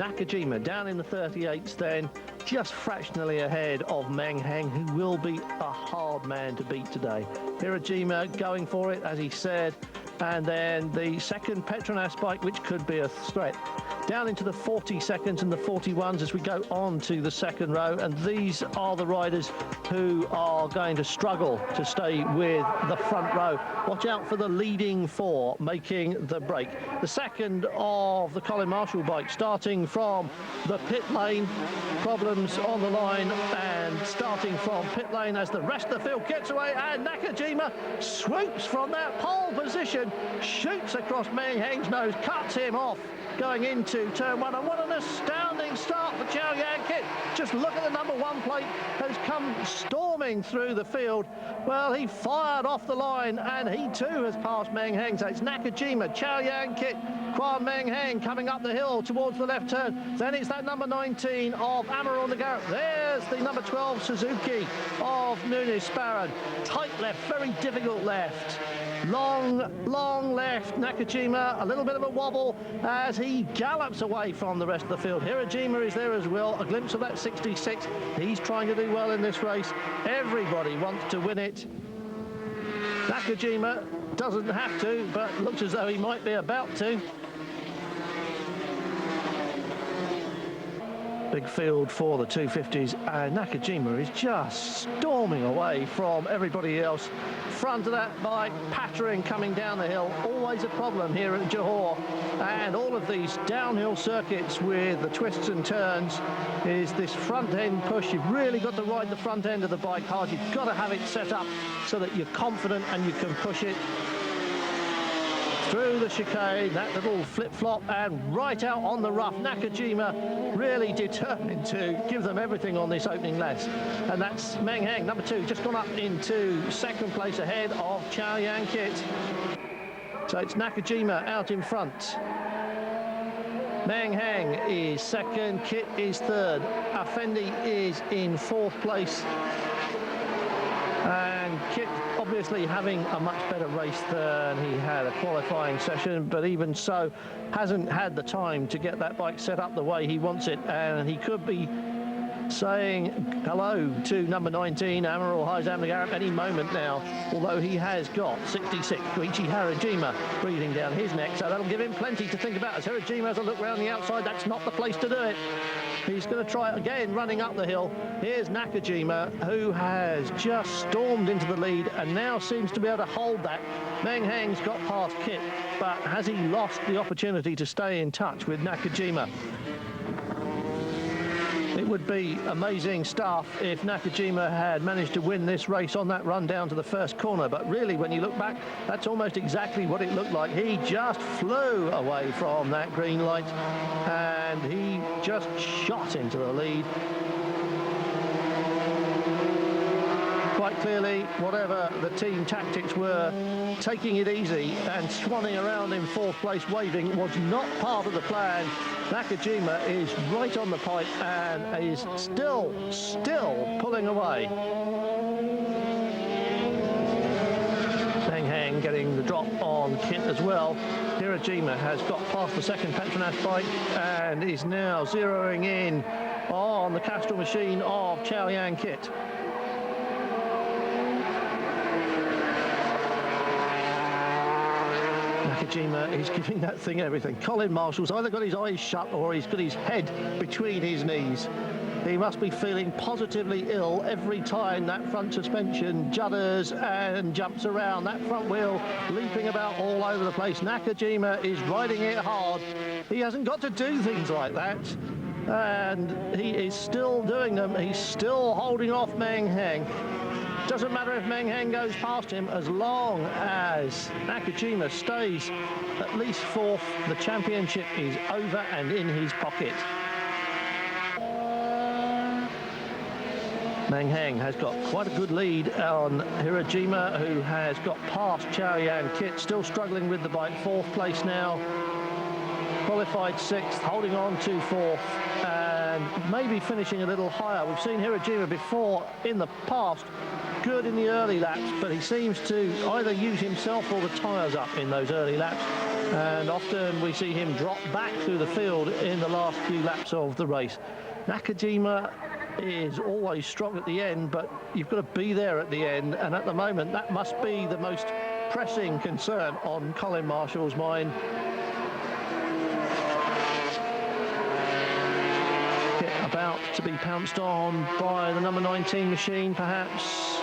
Nakajima down in the 38s then, just fractionally ahead of Meng Heng, who will be a hard man to beat today. Hirajima going for it, as he said, and then the second Petronas bike, which could be a threat. Down into the 42nds and the 41s as we go on to the second row, and these are the riders who are going to struggle to stay with the front row. Watch out for the leading four making the break. The second of the Colin Marshall bike starting from the pit lane, problems on the line, and starting from pit lane as the rest of the field gets away, and Nakajima swoops from that pole position, shoots across Meng Heng's nose, cuts him off going into turn one, and what an astounding start for Chow Yan Kit. Just look at the number one plate, has come storming through the field. Well, he fired off the line, and he too has passed Meng Heng. So it's Nakajima, Chow Yan Kit, Quan Meng Heng coming up the hill towards the left turn. Then it's that number 19 of Amaral Nagarat. There's the number 12 Suzuki of Nunes Sparran. Tight left, very difficult left. Long left. Nakajima, a little bit of a wobble as he gallops away from the rest of the field. Hirajima is there as well. A glimpse of that 66. He's trying to do well in this race. Everybody wants to win it. Nakajima doesn't have to, but looks as though he might be about to. Big field for the 250s, and Nakajima is just storming away from everybody else. Front of that bike, pattering coming down the hill. Always a problem here at Johor, and all of these downhill circuits with the twists and turns is this front end push. You've really got to ride the front end of the bike hard. You've got to have it set up so that you're confident and you can push it through the chicane, that little flip-flop, and right out on the rough. Nakajima really determined to give them everything on this opening lap. And that's Meng Heng, number 2, just gone up into second place ahead of Chow Yan Kit. So it's Nakajima out in front. Meng Heng is second, Kit is third, Afendi is in fourth place. And Kit obviously having a much better race than he had a qualifying session, but even so hasn't had the time to get that bike set up the way he wants it, and he could be saying hello to number 19 Amaral Haizam Nagarat any moment now, although he has got 66 Koichi Hirajima breathing down his neck, so that'll give him plenty to think about. As Hirajima has a look round the outside, that's not the place to do it. He's going to try it again running up the hill. Here's Nakajima, who has just stormed into the lead and now seems to be able to hold that. Meng Heng's got past Kit, but has he lost the opportunity to stay in touch with Nakajima? It would be amazing stuff if Nakajima had managed to win this race on that run down to the first corner, but really when you look back, that's almost exactly what it looked like. He just flew away from that green light and he just shot into the lead. Quite clearly, whatever the team tactics were, taking it easy and swanning around in fourth place waving was not part of the plan. Nakajima is right on the pipe and is still pulling away. Meng Heng getting the drop on Kit as well. Hirajima has got past the second Petronas bike and is now zeroing in on the Castrol machine of Chow Yan Kit. Nakajima is giving that thing everything. Colin Marshall's either got his eyes shut or he's got his head between his knees. He must be feeling positively ill every time that front suspension judders and jumps around. That front wheel leaping about all over the place. Nakajima is riding it hard. He hasn't got to do things like that. And he is still doing them. He's still holding off Meng Heng. Doesn't matter if Meng Heng goes past him, as long as Nakajima stays at least fourth, the championship is over and in his pocket. Meng Heng has got quite a good lead on Hirajima, who has got past Chow Yan Kit, still struggling with the bike, fourth place now. Qualified sixth, holding on to fourth, and maybe finishing a little higher. We've seen Hirajima before in the past, good in the early laps, but he seems to either use himself or the tyres up in those early laps. And often we see him drop back through the field in the last few laps of the race. Nakajima is always strong at the end, but you've got to be there at the end, and at the moment that must be the most pressing concern on Colin Marshall's mind. About to be pounced on by the number 19 machine, perhaps.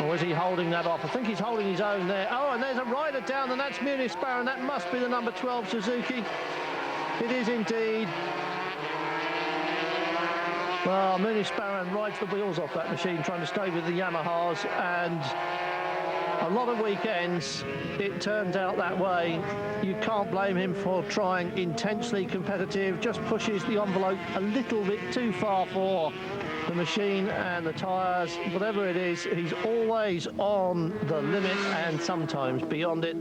Or is he holding that off? I think he's holding his own there. Oh, and there's a rider down, and that's Munispar, and that must be the number 12 Suzuki. It is indeed. Well, Munispar rides the wheels off that machine, trying to stay with the Yamahas, and a lot of weekends it turns out that way. You can't blame him for trying intensely competitive, just pushes the envelope a little bit too far for the machine and the tyres. Whatever it is, he's always on the limit and sometimes beyond it.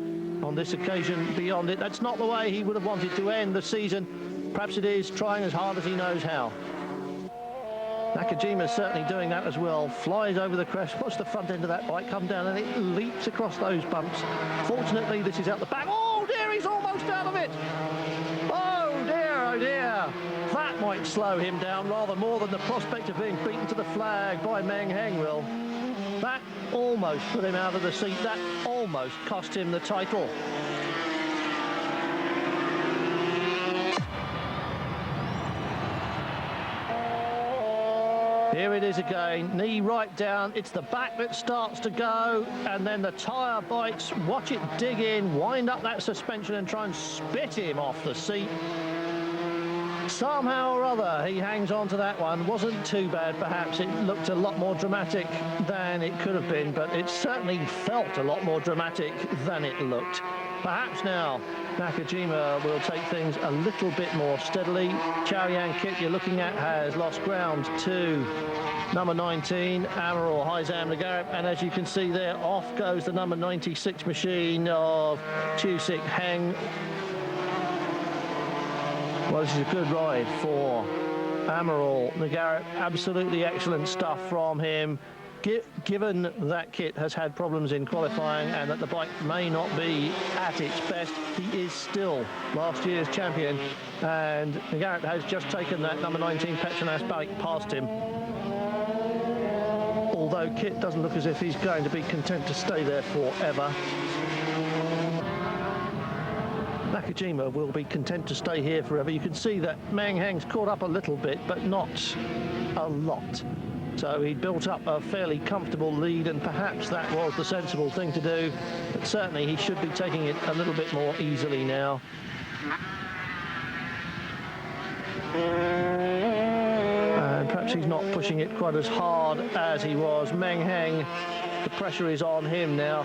On this occasion, beyond it. That's not the way he would have wanted to end the season. Perhaps it is, trying as hard as he knows how. Nakajima's certainly doing that as well. Flies over the crest, watch the front end of that bike come down, and it leaps across those bumps. Fortunately, this is out the back. Oh dear, he's almost out of it. Oh dear. That might slow him down rather more than the prospect of being beaten to the flag by Meng Heng will. That almost put him out of the seat. That almost cost him the title. Here it is again, knee right down, it's the back that starts to go, and then the tyre bites, watch it dig in, wind up that suspension and try and spit him off the seat. Somehow or other, he hangs on to that one. Wasn't too bad, perhaps. It looked a lot more dramatic than it could have been, but it certainly felt a lot more dramatic than it looked. Perhaps now Nakajima will take things a little bit more steadily. Chaoyang Kit you're looking at has lost ground to number 19, Amaral Haizam Nagarib, and as you can see there, off goes the number 96 machine of Chusik Heng. Well, this is a good ride for Amaral Nagarib. Absolutely excellent stuff from him. Given that Kit has had problems in qualifying and that the bike may not be at its best, he is still last year's champion, and Nagarib has just taken that number 19 Petronas bike past him. Although Kit doesn't look as if he's going to be content to stay there forever. Nakajima will be content to stay here forever. You can see that Meng Heng's caught up a little bit, but not a lot. So he built up a fairly comfortable lead, and perhaps that was the sensible thing to do. But certainly he should be taking it a little bit more easily now. And perhaps he's not pushing it quite as hard as he was. Meng Heng, the pressure is on him now.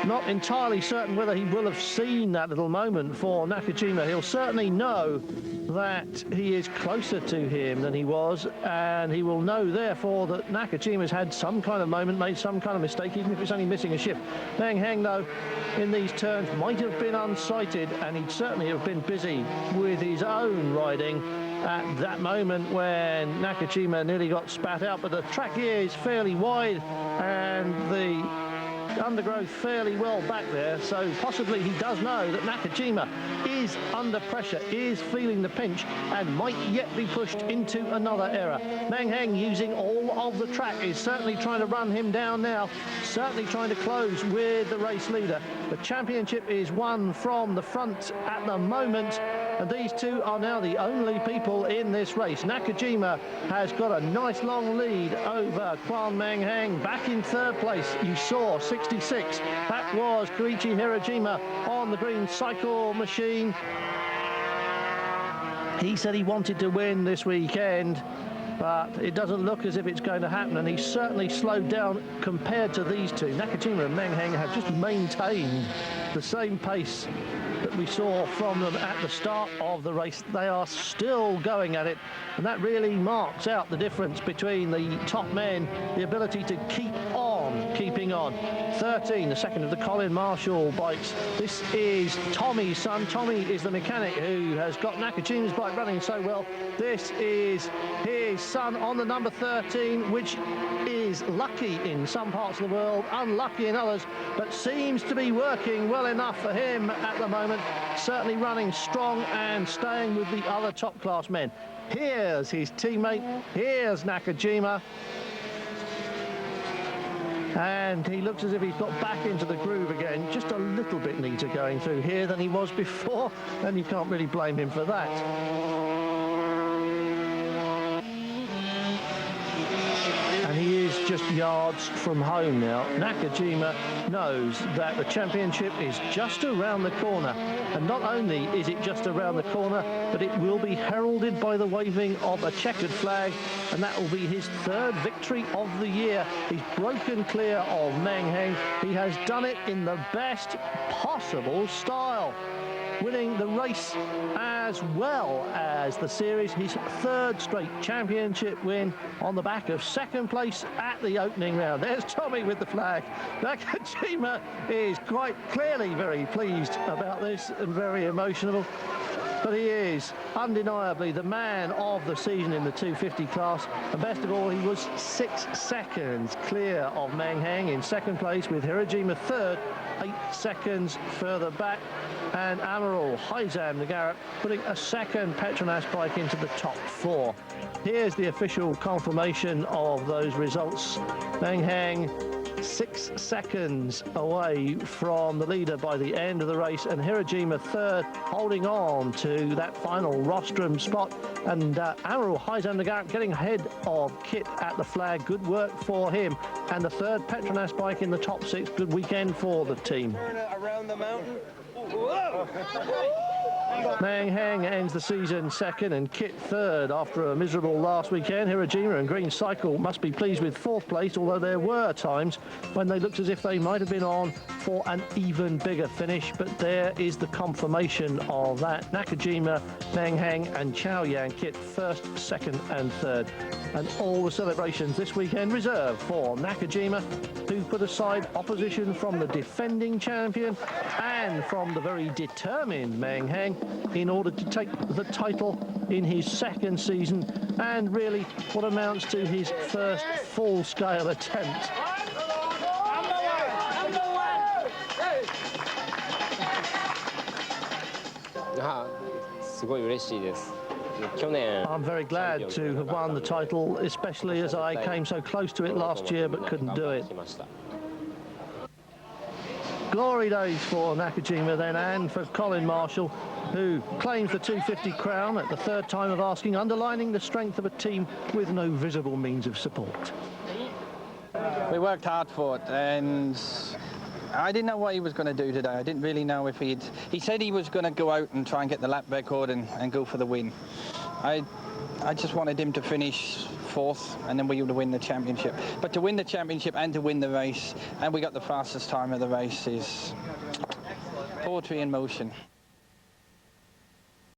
Not entirely certain whether he will have seen that little moment for Nakajima. He'll certainly know that he is closer to him than he was, and he will know therefore that Nakajima's had some kind of moment, made some kind of mistake, even if it's only missing a shift. Meng Heng, though, in these turns might have been unsighted, and he'd certainly have been busy with his own riding at that moment when Nakajima nearly got spat out. But the track here is fairly wide, and the undergrowth fairly well back there, so possibly he does know that Nakajima is under pressure, is feeling the pinch, and might yet be pushed into another error. Meng Heng, using all of the track, is certainly trying to run him down now, certainly trying to close with the race leader. The championship is won from the front at the moment, and these two are now the only people in this race. Nakajima has got a nice long lead over Kwan Meng Heng. Back in third place, you saw 66. That was Koichi Hirojima on the green cycle machine. He said he wanted to win this weekend, but it doesn't look as if it's going to happen, and he's certainly slowed down compared to these two. Nakajima and Meng Heng have just maintained the same pace that we saw from them at the start of the race. They are still going at it, and that really marks out the difference between the top men, the ability to keep on keeping on. 13, the second of the Colin Marshall bikes. This is Tommy's son. Tommy is the mechanic who has got Nakajima's bike running so well. This is his son on the number 13, which is is lucky in some parts of the world, unlucky in others, but seems to be working well enough for him at the moment. Certainly running strong and staying with the other top-class men. Here's his teammate, here's Nakajima. And he looks as if he's got back into the groove again. Just a little bit neater going through here than he was before, and you can't really blame him for that. And he is just yards from home now. Nakajima knows that the championship is just around the corner. And not only is it just around the corner, but it will be heralded by the waving of a checkered flag, and that will be his third victory of the year. He's broken clear of Meng Heng. He has done it in the best possible style, winning the race as well as the series, his third straight championship win on the back of second place at the opening round. There's Tommy with the flag. Nakajima is quite clearly very pleased about this and very emotional. But he is undeniably the man of the season in the 250 class. And best of all, he was 6 seconds clear of Meng Heng in second place, with Hirojima third, 8 seconds further back. And Amaral Haizam Nagarat putting a second Petronas bike into the top 4. Here's the official confirmation of those results. Meng Heng 6 seconds away from the leader by the end of the race, and Hirojima third, holding on to that final rostrum spot. And Amaral Haizam Nagarat getting ahead of Kit at the flag. Good work for him. And the third Petronas bike in the top 6. Good weekend for the team. Around the mountain. Meng Heng ends the season second and Kit third after a miserable last weekend. Hirojima and Green Cycle must be pleased with fourth place, although there were times when they looked as if they might have been on for an even bigger finish. But there is the confirmation of that. Nakajima, Meng Heng and Chao Yan Kit first, second and third. And all the celebrations this weekend reserved for Nakajima, who put aside opposition from the defending champion and from the very determined Meng Heng in order to take the title in his second season, and really what amounts to his first full-scale attempt. I'm very glad to have won the title, especially as I came so close to it last year but couldn't do it. Glory days for Nakajima then, and for Colin Marshall, who claims the 250 crown at the third time of asking, underlining the strength of a team with no visible means of support. We worked hard for it, and I didn't know what he was going to do today. I didn't really know if he said he was going to go out and try and get the lap record and go for the win. I just wanted him to finish fourth, and then we would win the championship. But to win the championship and to win the race, and we got the fastest time of the race, is poetry in motion.